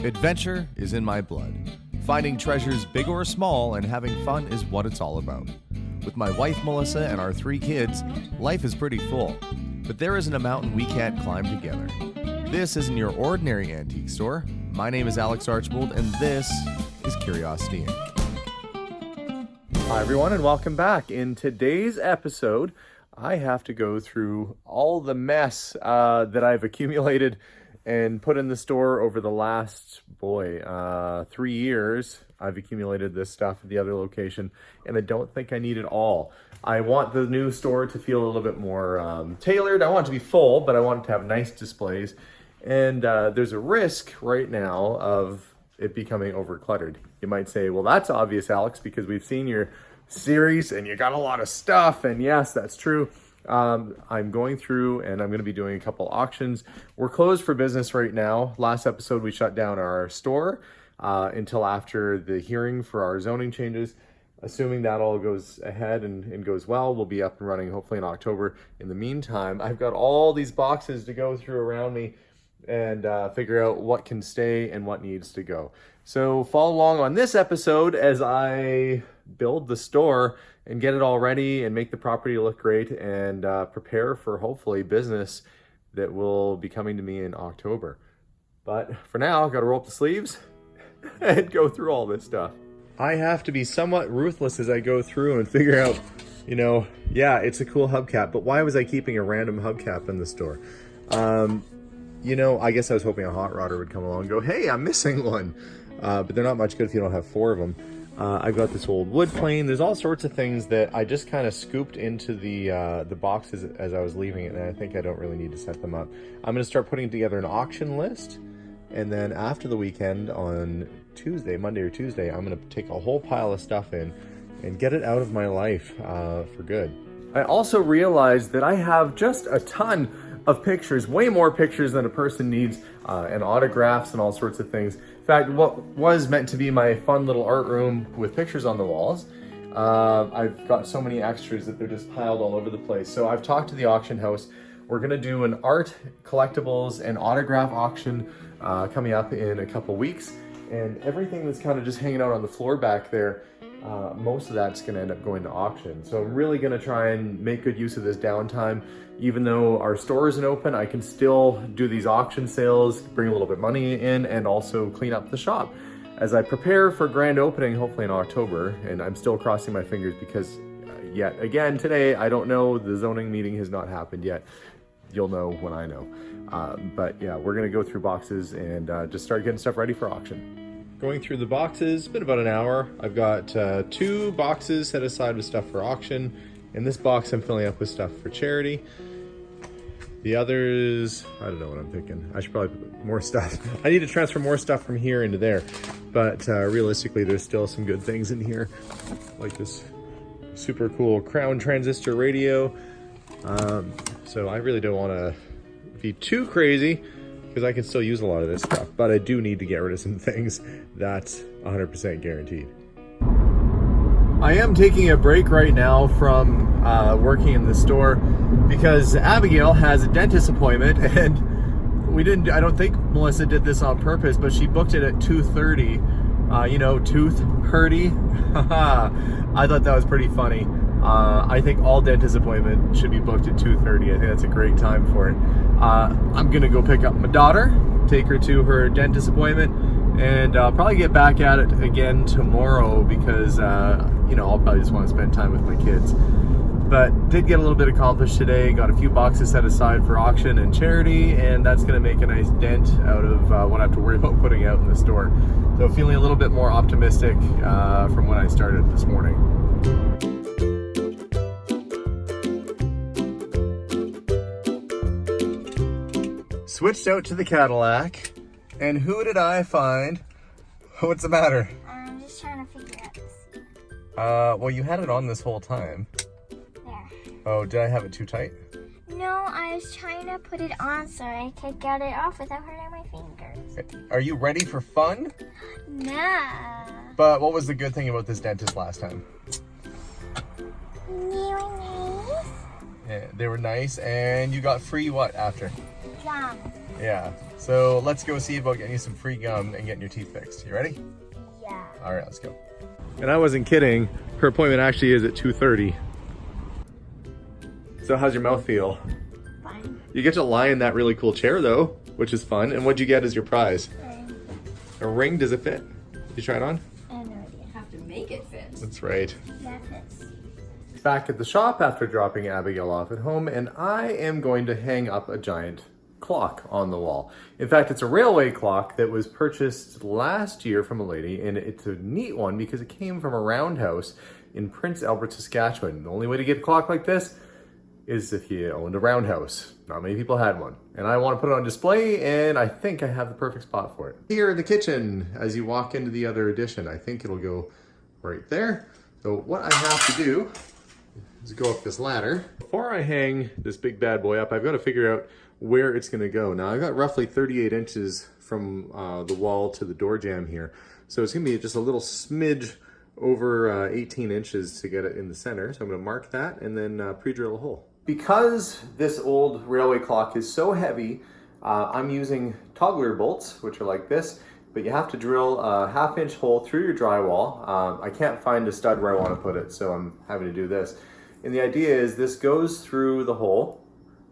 Adventure is in my blood. Finding treasures big or small and having fun is what it's all about. With my wife Melissa and our 3 kids, life is pretty full. But there isn't a mountain we can't climb together. This isn't your ordinary antique store. My name is Alex Archbold and this is Curiosity Inc. Hi everyone and welcome back. In today's episode, I have to go through all the mess that I've accumulated and put in the store over the last, 3 years. I've accumulated this stuff at the other location, and I don't think I need it all. I want the new store to feel a little bit more tailored. I want it to be full, but I want it to have nice displays. And there's a risk right now of it becoming overcluttered. You might say, well, that's obvious, Alex, because we've seen your series and you got a lot of stuff. And yes, that's true. I'm going through and I'm going to be doing a couple auctions. We're closed for business right now. Last episode, we shut down our store until after the hearing for our zoning changes. Assuming that all goes ahead and goes well, we'll be up and running hopefully in October. In the meantime, I've got all these boxes to go through around me and figure out what can stay and what needs to go. So follow along on this episode as I build the store and get it all ready and make the property look great and prepare for hopefully business that will be coming to me in October. But for now, I've got to roll up the sleeves and go through all this stuff. I have to be somewhat ruthless as I go through and figure out, yeah, it's a cool hubcap, but why was I keeping a random hubcap in the store? I guess I was hoping a hot rodder would come along and go, hey, I'm missing one. But they're not much good if you don't have 4 of them. I've got this old wood plane. There's all sorts of things that I just kind of scooped into the boxes as I was leaving it, and I think I don't really need to set them up. I'm going to start putting together an auction list, and then after the weekend on Monday or Tuesday, I'm going to take a whole pile of stuff in and get it out of my life for good. I also realized that I have just a ton of pictures, way more pictures than a person needs, and autographs and all sorts of things. In fact, what was meant to be my fun little art room with pictures on the walls, I've got so many extras that they're just piled all over the place. So I've talked to the auction house. We're gonna do an art, collectibles, and autograph auction coming up in a couple weeks. And everything that's kind of just hanging out on the floor back there, most of that's gonna end up going to auction. So I'm really gonna try and make good use of this downtime. Even though our store isn't open, I can still do these auction sales, bring a little bit of money in, and also clean up the shop as I prepare for grand opening, hopefully in October. And I'm still crossing my fingers because yet again today, I don't know, the zoning meeting has not happened yet. You'll know when I know. But yeah, we're gonna go through boxes and just start getting stuff ready for auction. Going through the boxes, it's been about an hour. I've got 2 boxes set aside with stuff for auction. In this box, I'm filling up with stuff for charity. The others, I don't know what I'm thinking. I should probably put more stuff. I need to transfer more stuff from here into there. But realistically, there's still some good things in here. Like this super cool Crown transistor radio. So I really don't want to be too crazy because I can still use a lot of this stuff. But I do need to get rid of some things. That's 100% guaranteed. I am taking a break right now from working in the store because Abigail has a dentist appointment, and I don't think Melissa did this on purpose, but she booked it at 2:30. Tooth hurty. I thought that was pretty funny. I think all dentist appointments should be booked at 2:30. I think that's a great time for it. I'm gonna go pick up my daughter, take her to her dentist appointment, and I'll probably get back at it again tomorrow because, I'll probably just want to spend time with my kids. But did get a little bit accomplished today. Got a few boxes set aside for auction and charity, and that's going to make a nice dent out of what I have to worry about putting out in the store. So feeling a little bit more optimistic from when I started this morning. Switched out to the Cadillac. And who did I find? What's the matter? I'm just trying to figure out this. Well, you had it on this whole time. There. Oh, did I have it too tight? No, I was trying to put it on so I could get it off without hurting my fingers. Are you ready for fun? No. But what was the good thing about this dentist last time? They were nice. Yeah, they were nice, and you got free what after? Jam. Yeah. So let's go see about getting you some free gum and getting your teeth fixed. You ready? Yeah. All right, let's go. And I wasn't kidding. Her appointment actually is at 2:30. So how's your mouth feel? Fine. You get to lie in that really cool chair though, which is fun. And what'd you get as your prize? A ring. Does it fit? You try it on? I have no idea. Have to make it fit. That's right. That fits. Back at the shop after dropping Abigail off at home, and I am going to hang up a giant clock on the wall. In fact, it's a railway clock that was purchased last year from a lady, and it's a neat one because it came from a roundhouse in Prince Albert, Saskatchewan. The only way to get a clock like this is if you owned a roundhouse. Not many people had one. And I want to put it on display, and I think I have the perfect spot for it. Here in the kitchen, as you walk into the other addition, I think it'll go right there. So what I have to do is go up this ladder. Before I hang this big bad boy up, I've got to figure out where it's going to go. Now I've got roughly 38 inches from the wall to the door jamb here. So it's going to be just a little smidge over 18 inches to get it in the center. So I'm going to mark that and then pre-drill a hole. Because this old railway clock is so heavy, I'm using toggler bolts, which are like this, but you have to drill a 1/2 inch hole through your drywall. I can't find a stud where I want to put it, so I'm having to do this. And the idea is this goes through the hole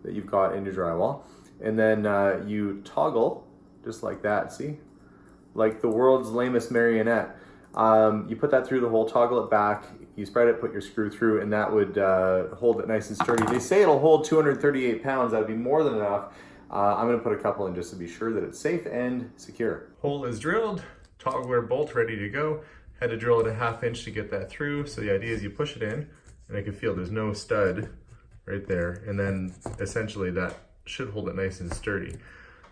that you've got in your drywall, and then you toggle just like that, see? Like the world's lamest marionette. You put that through the hole, toggle it back, you spread it, put your screw through, and that would hold it nice and sturdy. They say it'll hold 238 pounds, that would be more than enough. I'm gonna put a couple in just to be sure that it's safe and secure. Hole is drilled, toggler bolt ready to go. Had to drill it a 1/2 inch to get that through. So the idea is you push it in, and I can feel there's no stud right there. And then essentially that should hold it nice and sturdy.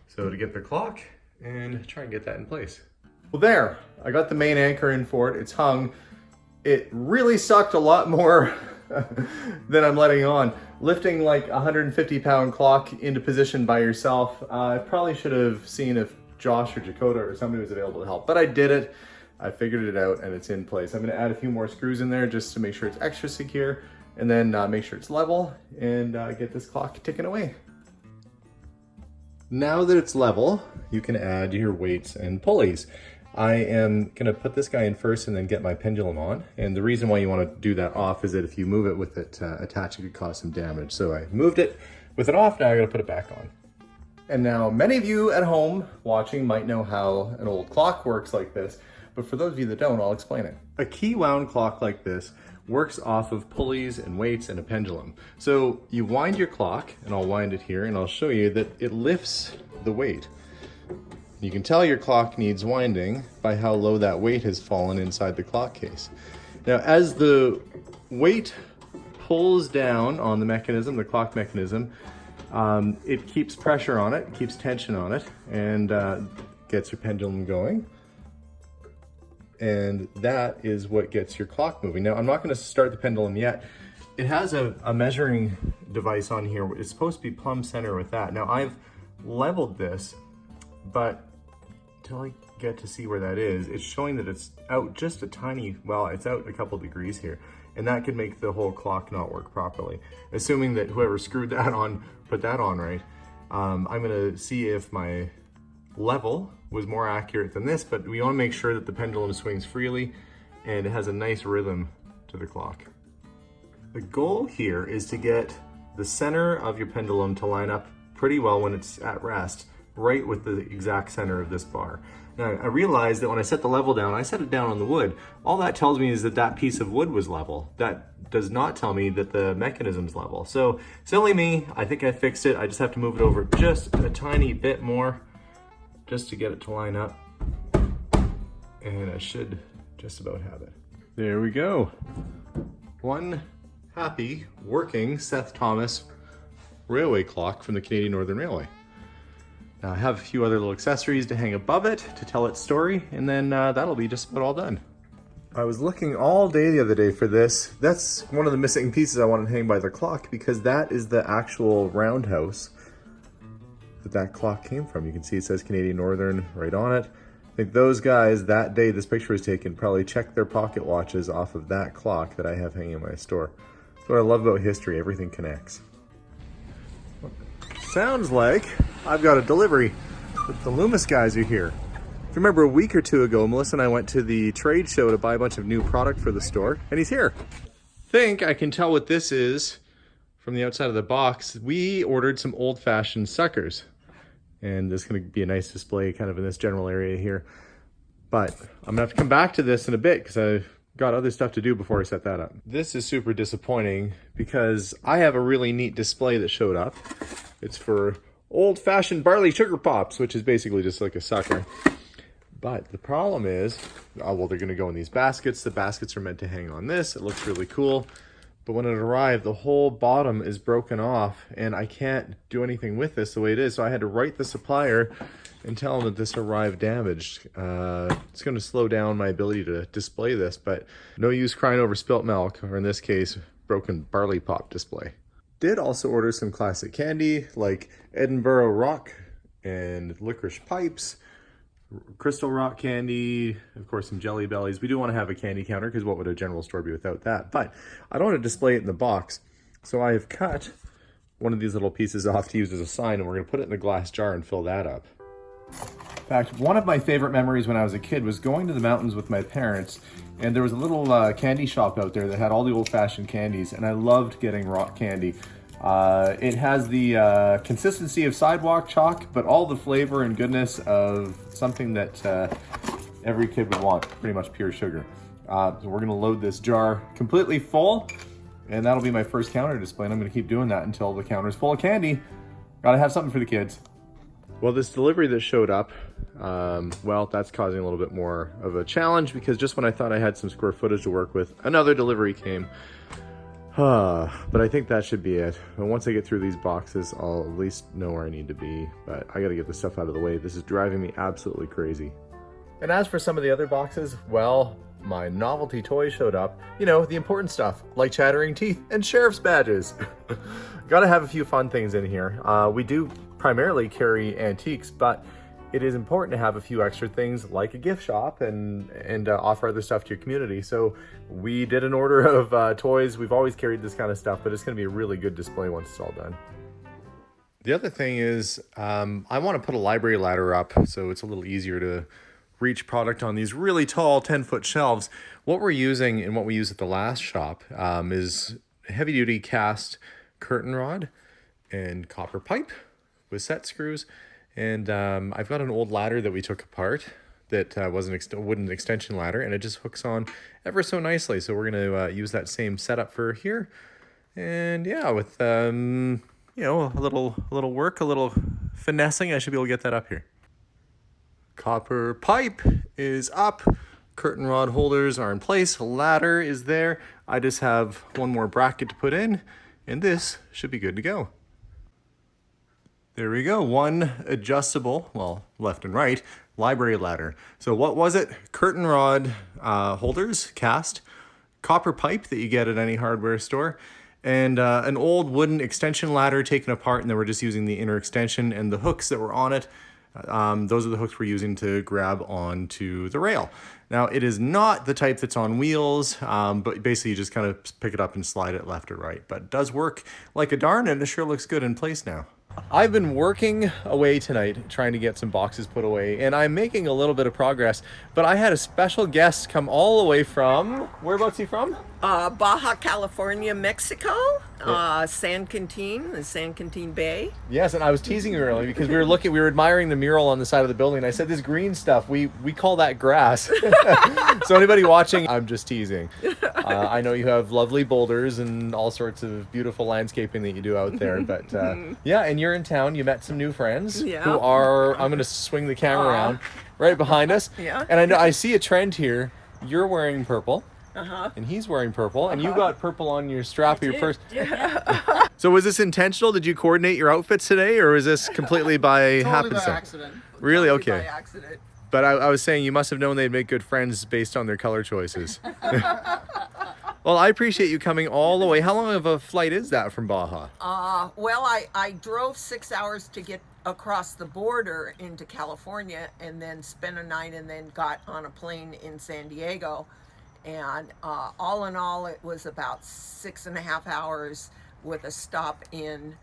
So to get the clock and try and get that in place. Well there, I got the main anchor in for it, it's hung. It really sucked a lot more than I'm letting on. Lifting like a 150-pound clock into position by yourself, I probably should have seen if Josh or Dakota or somebody was available to help, but I did it. I figured it out and it's in place. I'm gonna add a few more screws in there just to make sure it's extra secure, and then make sure it's level and get this clock ticking away. Now that it's level, you can add your weights and pulleys. I am gonna put this guy in first and then get my pendulum on. And the reason why you wanna do that off is that if you move it with it attached, it could cause some damage. So I moved it with it off, now I gotta put it back on. And now many of you at home watching might know how an old clock works like this, but for those of you that don't, I'll explain it. A key wound clock like this works off of pulleys and weights and a pendulum. So you wind your clock, and I'll wind it here, and I'll show you that it lifts the weight. You can tell your clock needs winding by how low that weight has fallen inside the clock case. Now, as the weight pulls down on the mechanism, the clock mechanism, it keeps pressure on it, keeps tension on it, and gets your pendulum going. And that is what gets your clock moving. Now, I'm not gonna start the pendulum yet. It has a measuring device on here. It's supposed to be plumb center with that. Now, I've leveled this, but till I get to see where that is, it's showing that it's out just a tiny, well, it's out a couple degrees here, and that could make the whole clock not work properly. Assuming that whoever screwed that on, put that on right, I'm gonna see if my level was more accurate than this, but we wanna make sure that the pendulum swings freely and it has a nice rhythm to the clock. The goal here is to get the center of your pendulum to line up pretty well when it's at rest, right with the exact center of this bar. Now, I realized that when I set the level down, I set it down on the wood. All that tells me is that that piece of wood was level. That does not tell me that the mechanism's level. So, silly me, I think I fixed it. I just have to move it over just a tiny bit more just to get it to line up. And I should just about have it. There we go. One happy, working Seth Thomas railway clock from the Canadian Northern Railway. Now I have a few other little accessories to hang above it to tell its story, and then that'll be just about all done. I was looking all day the other day for this. That's one of the missing pieces I wanted to hang by the clock, because that is the actual roundhouse that clock came from. You can see it says Canadian Northern right on it. I think those guys, that day this picture was taken, probably checked their pocket watches off of that clock that I have hanging in my store. That's what I love about history, everything connects. Sounds like I've got a delivery. The Loomis guys are here. If you remember a week or two ago, Melissa and I went to the trade show to buy a bunch of new product for the store, and he's here. Think I can tell what this is from the outside of the box. We ordered some old-fashioned suckers, and this is going to be a nice display kind of in this general area here. But I'm gonna have to come back to this in a bit because I've got other stuff to do before I set that up. This is super disappointing because I have a really neat display that showed up. It's for old-fashioned barley sugar pops, which is basically just like a sucker. But the problem is, well, they're gonna go in these baskets. The baskets are meant to hang on this. It looks really cool. But when it arrived, the whole bottom is broken off and I can't do anything with this the way it is. So I had to write the supplier and tell them that this arrived damaged. It's gonna slow down my ability to display this, but no use crying over spilt milk, or in this case, broken barley pop display. Did also order some classic candy like Edinburgh Rock and licorice pipes, Crystal Rock candy, of course some Jelly Bellies. We do want to have a candy counter because what would a general store be without that? But I don't want to display it in the box. So I have cut one of these little pieces off to use as a sign, and we're going to put it in a glass jar and fill that up. In fact, one of my favorite memories when I was a kid was going to the mountains with my parents, and there was a little candy shop out there that had all the old-fashioned candies, and I loved getting rock candy. It has the consistency of sidewalk chalk, but all the flavor and goodness of something that every kid would want, pretty much pure sugar. So we're gonna load this jar completely full, and that'll be my first counter display, and I'm gonna keep doing that until the counter's full of candy. Gotta have something for the kids. Well, this delivery that showed up, well, that's causing a little bit more of a challenge because just when I thought I had some square footage to work with, another delivery came. But I think that should be it. And once I get through these boxes, I'll at least know where I need to be. But I gotta get this stuff out of the way. This is driving me absolutely crazy. And as for some of the other boxes, well, my novelty toys showed up. You know, the important stuff, like chattering teeth and sheriff's badges. Gotta have a few fun things in here. We do primarily carry antiques, but it is important to have a few extra things like a gift shop and offer other stuff to your community. So we did an order of toys. We've always carried this kind of stuff, but it's gonna be a really good display once it's all done. The other thing is I wanna put a library ladder up so it's a little easier to reach product on these really tall 10-foot shelves. What we're using and what we used at the last shop is heavy duty cast curtain rod and copper pipe with set screws. And I've got an old ladder that we took apart that was a wooden extension ladder, and it just hooks on ever so nicely. So we're going to use that same setup for here. And yeah, with you know, a little work, a little finessing, I should be able to get that up here. Copper pipe is up. Curtain rod holders are in place. Ladder is there. I just have one more bracket to put in, and this should be good to go. There we go, one adjustable, well, left and right, library ladder. So what was it? Curtain rod holders, cast, copper pipe that you get at any hardware store, and an old wooden extension ladder taken apart, and then we're just using the inner extension and the hooks that were on it. Those are the hooks we're using to grab onto the rail. Now, it is not the type that's on wheels, but basically you just kind of pick it up and slide it left or right. But it does work like a darn, and it sure looks good in place now. I've been working away tonight trying to get some boxes put away, and I'm making a little bit of progress, but I had a special guest come all the way from, whereabouts he from? Baja California, Mexico, San Quintin, the San Quintin Bay. Yes, and I was teasing you earlier because we were admiring the mural on the side of the building. I said, this green stuff, we call that grass. So anybody watching, I'm just teasing. I know you have lovely boulders and all sorts of beautiful landscaping that you do out there, but yeah, and you're in town, you met some new friends who are, I'm gonna swing the camera around, right behind us. Yeah. And I know I see a trend here. You're wearing purple. And he's wearing purple, and you got purple on your strap of your purse. Yeah. So was this intentional? Did you coordinate your outfits today, or was this completely by happenstance? By accident. Really? Totally Okay. by accident. But I was saying you must have known they'd make good friends based on their color choices. Well, I appreciate you coming all the way. How long of a flight is that from Baja? Well, I drove 6 hours to get across the border into California, and then spent a night, and then got on a plane in San Diego. And all in all, it was about 6.5 hours with a stop in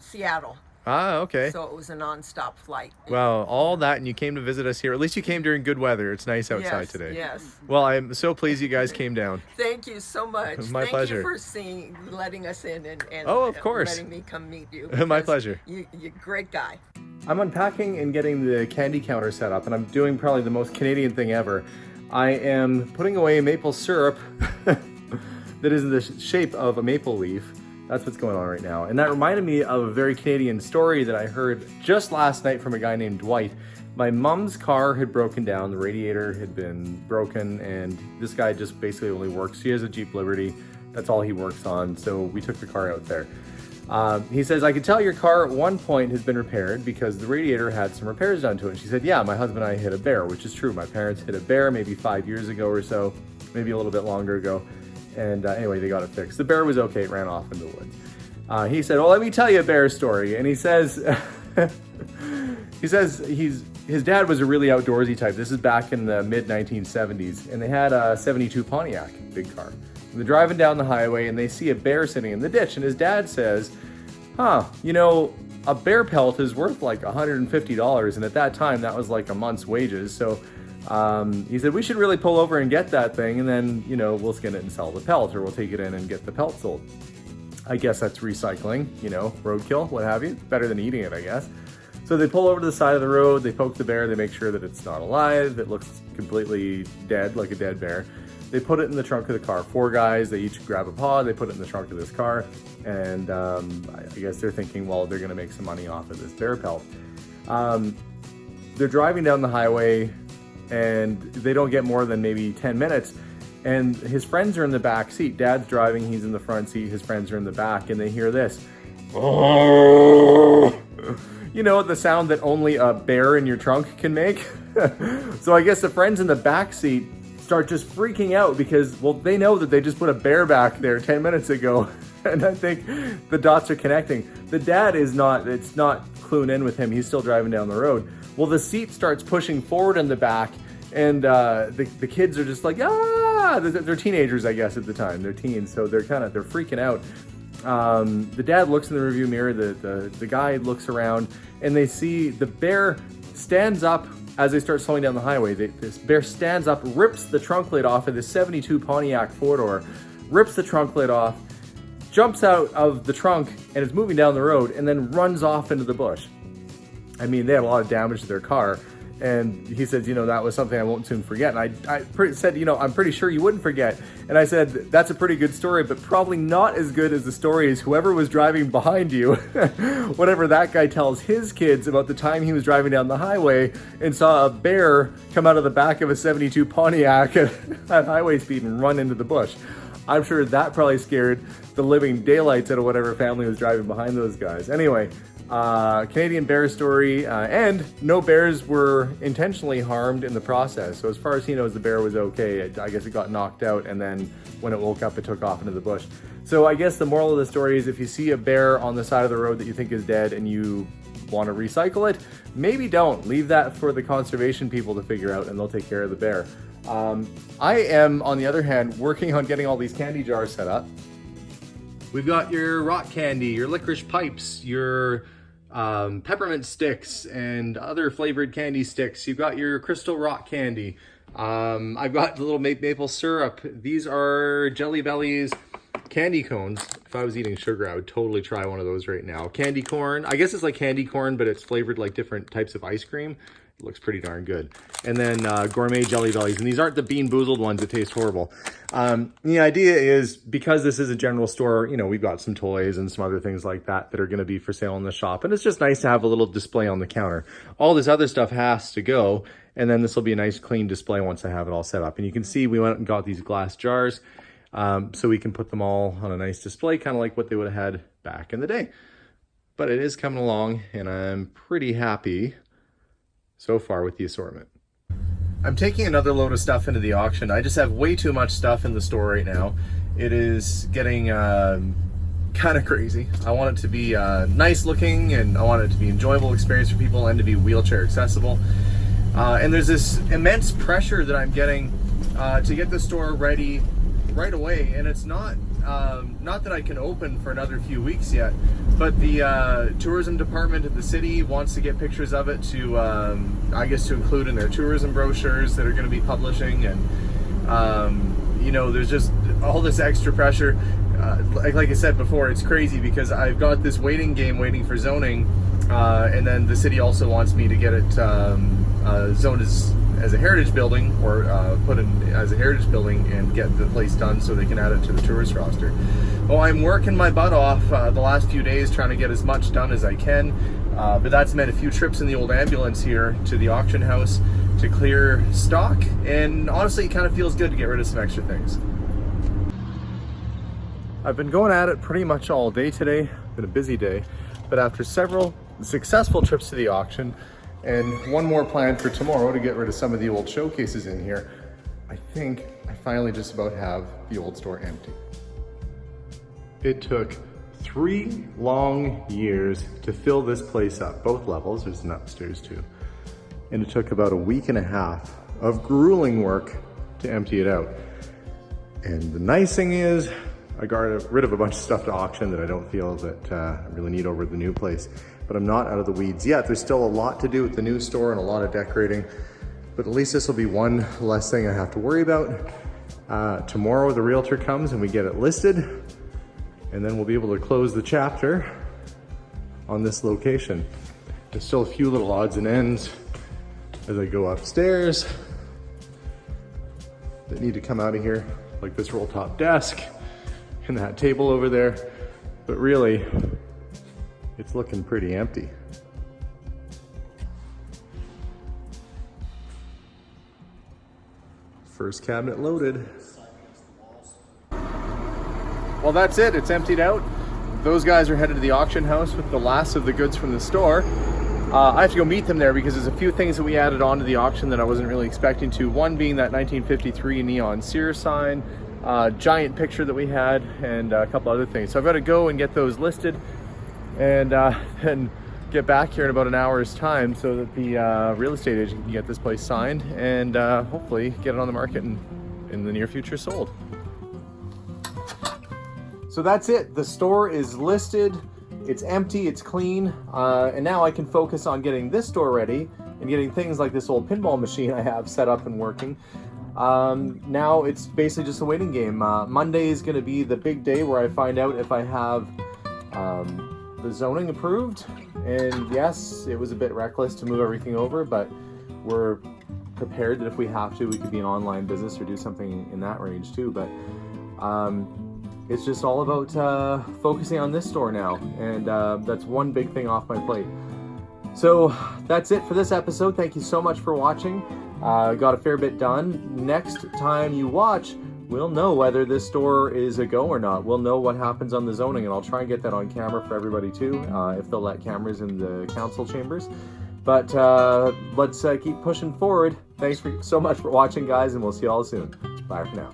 Seattle. Ah, okay. So it was a nonstop flight. Well, all that, and you came to visit us here. At least you came during good weather. It's nice outside Yes, today. yes. Well, I'm so pleased you guys came down. Thank you so much. My Thank pleasure. you for letting us in and Oh, of course. letting me come meet you. My because pleasure. You're a great guy. I'm unpacking and getting the candy counter set up, and I'm doing probably the most Canadian thing ever. I am putting away maple syrup that is in the shape of a maple leaf. That's what's going on right now. And that reminded me of a very Canadian story that I heard just last night from a guy named Dwight. My mom's car had broken down, the radiator had been broken, and this guy just basically only works. He has a Jeep Liberty, that's all he works on, so we took the car out there. He says, I can tell your car at one point has been repaired because the radiator had some repairs done to it. And she said, yeah, my husband and I hit a bear, which is true. My parents hit a bear maybe 5 years ago or so, maybe a little bit longer ago. And anyway, they got it fixed. The bear was okay, it ran off into the woods. He said, well, let me tell you a bear story. And he says, his dad was a really outdoorsy type. This is back in the mid 1970s. And they had a 72 Pontiac, big car. And they're driving down the highway and they see a bear sitting in the ditch. And his dad says, you know, a bear pelt is worth like $150. And at that time, that was like a month's wages. So he said, we should really pull over and get that thing, and then, you know, we'll skin it and sell the pelt, or we'll take it in and get the pelt sold. I guess that's recycling, you know, roadkill, what have you. Better than eating it, I guess. So they pull over to the side of the road, they poke the bear, they make sure that it's not alive, it looks completely dead, like a dead bear. They put it in the trunk of the car. 4 guys, they each grab a paw, they put it in the trunk of this car, and I guess they're thinking, well, they're gonna make some money off of this bear pelt. They're driving down the highway, and they don't get more than maybe 10 minutes. And his friends are in the back seat. Dad's driving, he's in the front seat, his friends are in the back, and they hear this. You know, the sound that only a bear in your trunk can make? So I guess the friends in the back seat start just freaking out because, well, they know that they just put a bear back there 10 minutes ago. And I think the dots are connecting. The dad it's not cluing in with him, he's still driving down the road. Well, the seat starts pushing forward in the back, and the kids are just like, they're teenagers, I guess, at the time. They're teens, so they're freaking out. The dad looks in the rearview mirror, the guy looks around, and they see the bear stands up as they start slowing down the highway. This bear stands up, rips the trunk lid off of this 72 Pontiac 4-door, rips the trunk lid off, jumps out of the trunk, and is moving down the road, and then runs off into the bush. I mean, they had a lot of damage to their car, and he said, you know, that was something I won't soon forget. And I said, you know, I'm pretty sure you wouldn't forget. And I said, that's a pretty good story, but probably not as good as the story as whoever was driving behind you. Whatever that guy tells his kids about the time he was driving down the highway and saw a bear come out of the back of a 72 Pontiac at highway speed and run into the bush. I'm sure that probably scared the living daylights out of whatever family was driving behind those guys. Anyway, Canadian bear story, and no bears were intentionally harmed in the process. So as far as he knows, the bear was okay. I guess it got knocked out, and then when it woke up, it took off into the bush. So I guess the moral of the story is if you see a bear on the side of the road that you think is dead and you want to recycle it, maybe don't. Leave that for the conservation people to figure out, and they'll take care of the bear. I am, on the other hand, working on getting all these candy jars set up. We've got your rock candy, your licorice pipes, your peppermint sticks and other flavored candy sticks. You've got your crystal rock candy. I've got the little maple syrup. These are Jelly Bellies candy cones. If I was eating sugar, I would totally try one of those right now. Candy corn. I guess it's like candy corn, but it's flavored like different types of ice cream. It looks pretty darn good. And then gourmet Jelly Bellies. And these aren't the Bean Boozled ones that taste horrible. The idea is, because this is a general store, you know, we've got some toys and some other things like that that are going to be for sale in the shop. And it's just nice to have a little display on the counter. All this other stuff has to go. And then this will be a nice clean display once I have it all set up. And you can see we went and got these glass jars so we can put them all on a nice display, kind of like what they would have had back in the day. But it is coming along, and I'm pretty happy so far with the assortment. I'm taking another load of stuff into the auction. I just have way too much stuff in the store right now. It is getting kind of crazy. I want it to be nice looking, and I want it to be an enjoyable experience for people and to be wheelchair accessible. And there's this immense pressure that I'm getting to get the store ready right away, and it's not not that I can open for another few weeks yet, but the tourism department of the city wants to get pictures of it to, I guess, to include in their tourism brochures that are going to be publishing. And, you know, there's just all this extra pressure. Like I said before, it's crazy because I've got this waiting game waiting for zoning, and then the city also wants me to get it zoned as a heritage building, or put in as a heritage building and get the place done so they can add it to the tourist roster. Well, I'm working my butt off the last few days trying to get as much done as I can, but that's meant a few trips in the old ambulance here to the auction house to clear stock, and honestly it kind of feels good to get rid of some extra things. I've been going at it pretty much all day today. Been a busy day, but after several successful trips to the auction and one more planned for tomorrow to get rid of some of the old showcases in here, I think I finally just about have the old store empty. It took 3 long years to fill this place up, both levels, there's an upstairs too. And it took about a week and a half of grueling work to empty it out. And the nice thing is, I got rid of a bunch of stuff to auction that I don't feel that I really need over the new place. But I'm not out of the weeds yet. There's still a lot to do with the new store and a lot of decorating. But at least this will be one less thing I have to worry about. Tomorrow the realtor comes and we get it listed. And then we'll be able to close the chapter on this location. There's still a few little odds and ends as I go upstairs that need to come out of here, like this roll top desk and that table over there, but really it's looking pretty empty. First cabinet loaded. Well, that's it, it's emptied out. Those guys are headed to the auction house with the last of the goods from the store. I have to go meet them there because there's a few things that we added onto the auction that I wasn't really expecting to. One being that 1953 neon Sears sign, giant picture that we had, and a couple other things. So I've got to go and get those listed and then get back here in about an hour's time so that the real estate agent can get this place signed and hopefully get it on the market and in the near future sold. So that's it. The store is listed. It's empty, it's clean, and now I can focus on getting this store ready and getting things like this old pinball machine I have set up and working. Now it's basically just a waiting game. Monday is going to be the big day where I find out if I have the zoning approved. And yes, it was a bit reckless to move everything over, but we're prepared that if we have to, we could be an online business or do something in that range too. But it's just all about focusing on this store now, and that's one big thing off my plate. So that's it for this episode. Thank you so much for watching. Got a fair bit done. Next time you watch, we'll know whether this store is a go or not. We'll know what happens on the zoning, and I'll try and get that on camera for everybody too, if they'll let cameras in the council chambers. But let's keep pushing forward. Thanks so much for watching, guys, and we'll see you all soon. Bye for now.